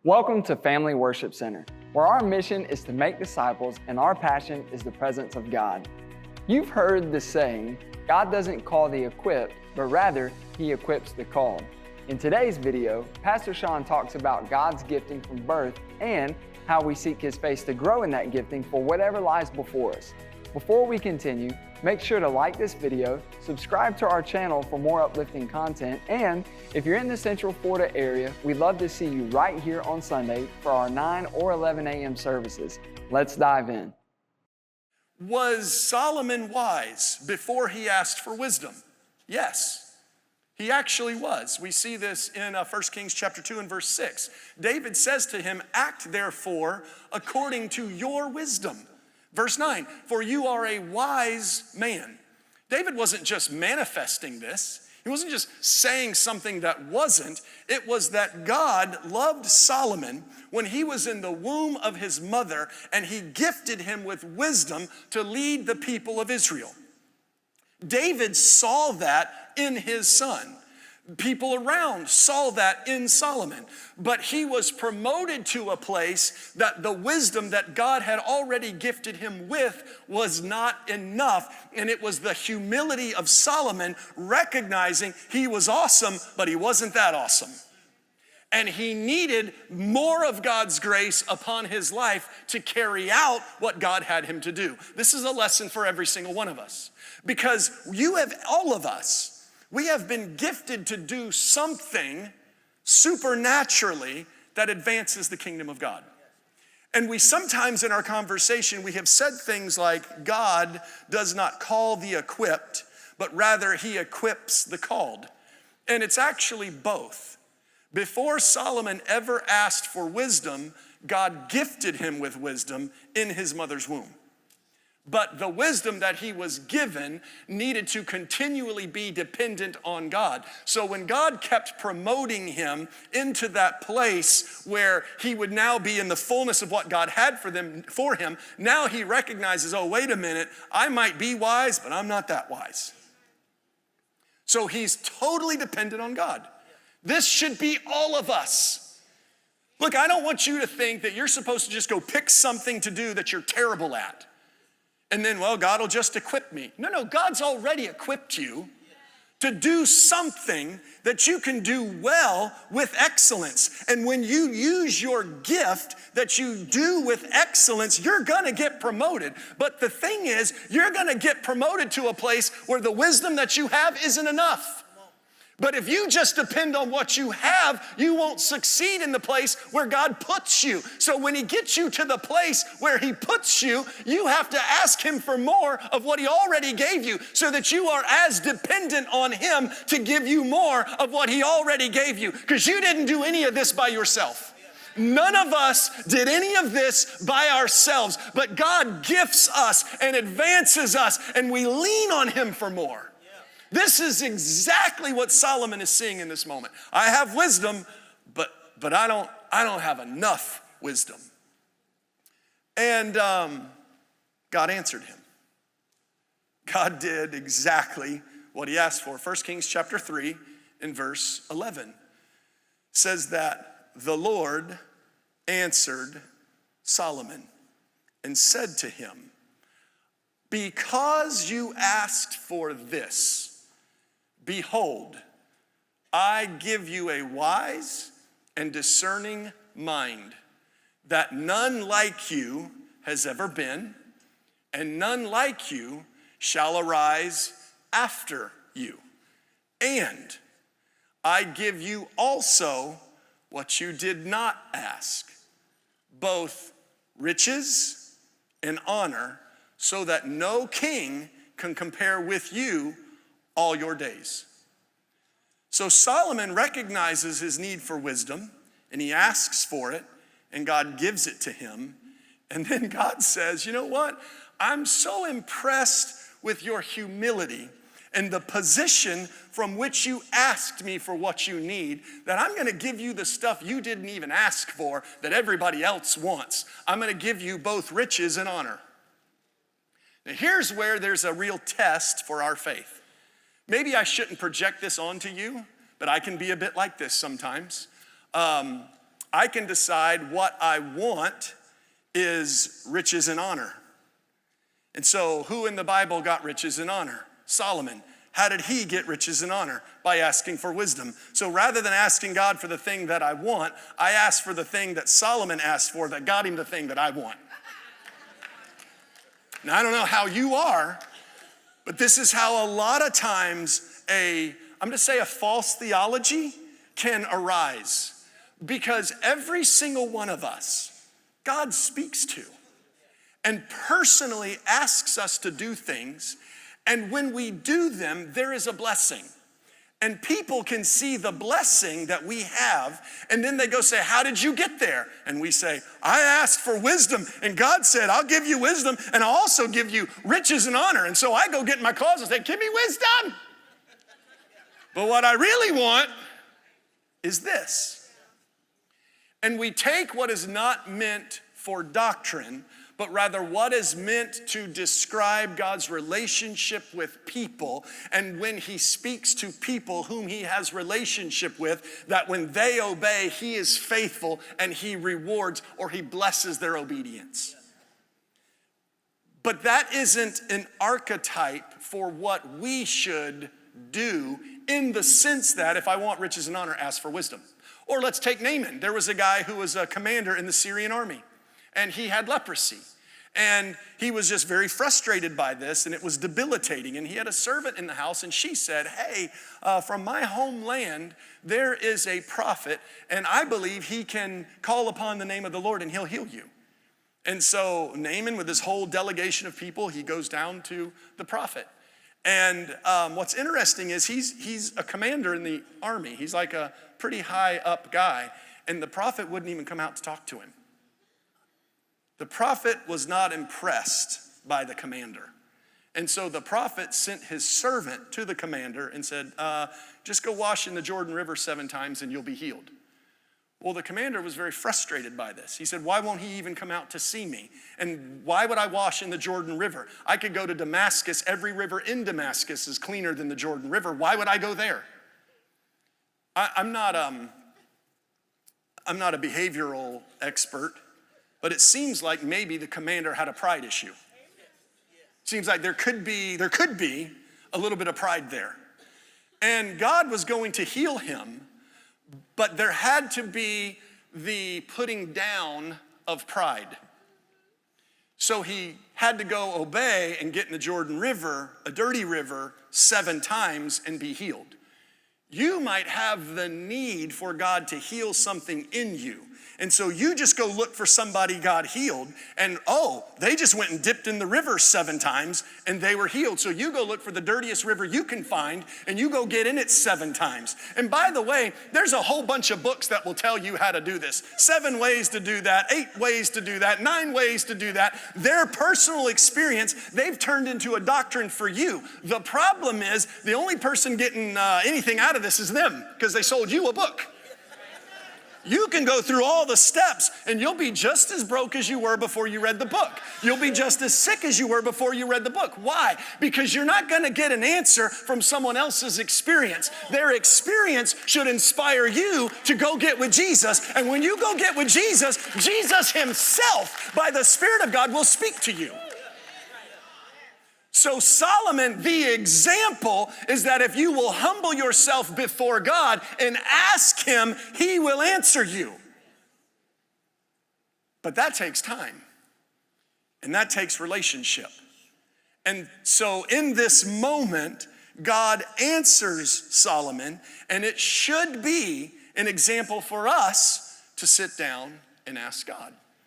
Welcome to Family Worship Center, where our mission is to make disciples and our passion is the presence of God. You've heard the saying, God doesn't call the equipped, but rather He equips the called. In today's video, Pastor Shawn talks about God's gifting from birth and how we seek His face to grow in that gifting for whatever lies before us. Before we continue, make sure to like this video, subscribe to our channel for more uplifting content, and if you're in the Central Florida area, we'd love to see you right here on Sunday for our 9 or 11 a.m. services. Let's dive in. Was Solomon wise before he asked for wisdom? Yes, he actually was. We see this in 1 Kings chapter 2 and verse 6. David says to him, "Act therefore according to your wisdom." Verse 9, "For you are a wise man." David wasn't just manifesting this. He wasn't just saying something that wasn't. It was that God loved Solomon when he was in the womb of his mother, and he gifted him with wisdom to lead the people of Israel. David saw that in his son. People around saw that in Solomon, but he was promoted to a place that the wisdom that God had already gifted him with was not enough, and it was the humility of Solomon recognizing he was awesome, but he wasn't that awesome. And he needed more of God's grace upon his life to carry out what God had him to do. This is a lesson for every single one of us, because all of us, we have been gifted to do something supernaturally that advances the kingdom of God. And we sometimes in our conversation, we have said things like, God does not call the equipped, but rather He equips the called. And it's actually both. Before Solomon ever asked for wisdom, God gifted him with wisdom in his mother's womb. But the wisdom that he was given needed to continually be dependent on God. So when God kept promoting him into that place where he would now be in the fullness of what God had for him, now he recognizes, oh, wait a minute, I might be wise, but I'm not that wise. So he's totally dependent on God. This should be all of us. Look, I don't want you to think that you're supposed to just go pick something to do that you're terrible at. And then, well, God will just equip me. No, God's already equipped you to do something that you can do well with excellence. And when you use your gift that you do with excellence, you're gonna get promoted. But the thing is, you're gonna get promoted to a place where the wisdom that you have isn't enough. But if you just depend on what you have, you won't succeed in the place where God puts you. So when He gets you to the place where He puts you, you have to ask Him for more of what He already gave you so that you are as dependent on Him to give you more of what He already gave you. Because you didn't do any of this by yourself. None of us did any of this by ourselves, but God gifts us and advances us, and we lean on Him for more. This is exactly what Solomon is seeing in this moment. I have wisdom, but I don't have enough wisdom. And God answered him. God did exactly what he asked for. 1 Kings chapter 3 in verse 11 says that the Lord answered Solomon and said to him, "Because you asked for this, behold, I give you a wise and discerning mind, that none like you has ever been, and none like you shall arise after you. And I give you also what you did not ask, both riches and honor, so that no king can compare with you all your days." So Solomon recognizes his need for wisdom, and he asks for it, and God gives it to him. And then God says, you know what? I'm so impressed with your humility and the position from which you asked me for what you need, that I'm gonna give you the stuff you didn't even ask for that everybody else wants. I'm gonna give you both riches and honor. Now here's where there's a real test for our faith. Maybe I shouldn't project this onto you, but I can be a bit like this sometimes. I can decide what I want is riches and honor. And so who in the Bible got riches and honor? Solomon. How did he get riches and honor? By asking for wisdom. So rather than asking God for the thing that I want, I asked for the thing that Solomon asked for that got him the thing that I want. Now, I don't know how you are, but this is how a lot of times I'm going to say a false theology can arise. Because every single one of us, God speaks to and personally asks us to do things. And when we do them, there is a blessing. And people can see the blessing that we have. And then they go say, how did you get there? And we say, I asked for wisdom. And God said, I'll give you wisdom. And I'll also give you riches and honor. And so I go get in my closet and say, give me wisdom. But what I really want is this. And we take what is not meant for doctrine, but rather what is meant to describe God's relationship with people. And when he speaks to people whom he has relationship with, that when they obey, he is faithful and he rewards or he blesses their obedience. But that isn't an archetype for what we should do, in the sense that if I want riches and honor, ask for wisdom. Or let's take Naaman. There was a guy who was a commander in the Syrian army, and he had leprosy. And he was just very frustrated by this, and it was debilitating. And he had a servant in the house, and she said, hey, from my homeland, there is a prophet, and I believe he can call upon the name of the Lord, and he'll heal you. And so Naaman, with his whole delegation of people, he goes down to the prophet. And what's interesting is he's a commander in the army. He's like a pretty high up guy. And the prophet wouldn't even come out to talk to him. The prophet was not impressed by the commander. And so the prophet sent his servant to the commander and said, just go wash in the Jordan River 7 times and you'll be healed. Well, the commander was very frustrated by this. He said, why won't he even come out to see me? And why would I wash in the Jordan River? I could go to Damascus. Every river in Damascus is cleaner than the Jordan River. Why would I go there? I'm not a behavioral expert, but it seems like maybe the commander had a pride issue. Seems like there could be a little bit of pride there. And God was going to heal him, but there had to be the putting down of pride. So he had to go obey and get in the Jordan River, a dirty river, 7 times and be healed. You might have the need for God to heal something in you. And so you just go look for somebody God healed, and they just went and dipped in the river 7 times and they were healed. So you go look for the dirtiest river you can find and you go get in it 7 times. And by the way, there's a whole bunch of books that will tell you how to do this. 7 ways to do that, 8 ways to do that, 9 ways to do that. Their personal experience, they've turned into a doctrine for you. The problem is the only person getting anything out of this is them, because they sold you a book. You can go through all the steps and you'll be just as broke as you were before you read the book. You'll be just as sick as you were before you read the book. Why? Because you're not going to get an answer from someone else's experience. Their experience should inspire you to go get with Jesus. And when you go get with Jesus, Jesus himself, by the Spirit of God, will speak to you. So Solomon, the example is that if you will humble yourself before God and ask him, he will answer you. But that takes time, and that takes relationship. And so in this moment, God answers Solomon, and it should be an example for us to sit down and ask God.